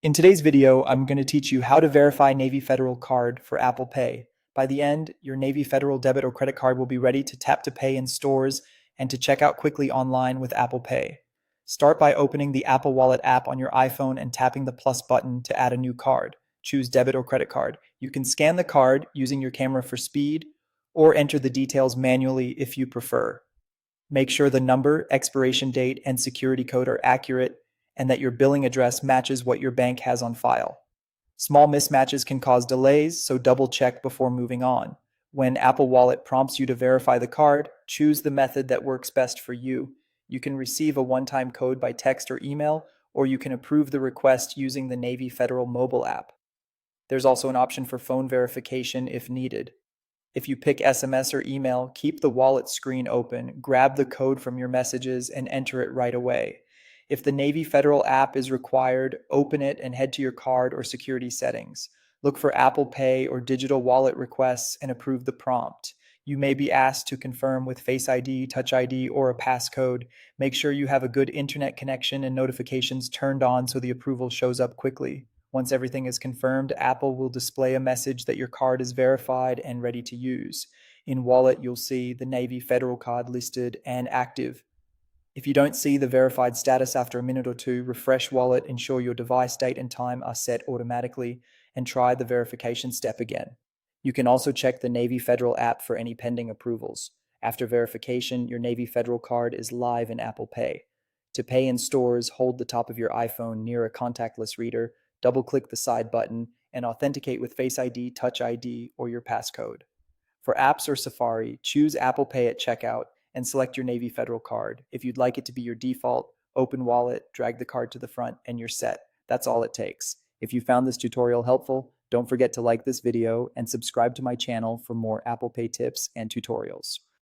In today's video, I'm going to teach you how to verify Navy Federal card for Apple Pay. By the end, your Navy Federal debit or credit card will be ready to tap to pay in stores and to check out quickly online with Apple Pay. Start by opening the Apple Wallet app on your iPhone and tapping the plus button to add a new card. Choose debit or credit card. You can scan the card using your camera for speed or enter the details manually if you prefer. Make sure the number, expiration date, and security code are accurate and that your billing address matches what your bank has on file. Small mismatches can cause delays, so double check before moving on. When Apple Wallet prompts you to verify the card, choose the method that works best for you. You can receive a one-time code by text or email, or you can approve the request using the Navy Federal mobile app. There's also an option for phone verification if needed. If you pick SMS or email, keep the wallet screen open, grab the code from your messages, and enter it right away. If the Navy Federal app is required, open it and head to your card or security settings. Look for Apple Pay or digital wallet requests and approve the prompt. You may be asked to confirm with Face ID, Touch ID, or a passcode. Make sure you have a good internet connection and notifications turned on so the approval shows up quickly. Once everything is confirmed, Apple will display a message that your card is verified and ready to use. In Wallet, you'll see the Navy Federal card listed and active. If you don't see the verified status after a minute or two, refresh Wallet, ensure your device date and time are set automatically, and try the verification step again. You can also check the Navy Federal app for any pending approvals. After verification, your Navy Federal card is live in Apple Pay. To pay in stores, hold the top of your iPhone near a contactless reader, double-click the side button, and authenticate with Face ID, Touch ID, or your passcode. For apps or Safari, choose Apple Pay at checkout and select your Navy Federal card. If you'd like it to be your default, open Wallet, drag the card to the front, and you're set. That's all it takes. If you found this tutorial helpful, don't forget to like this video and subscribe to my channel for more Apple Pay tips and tutorials.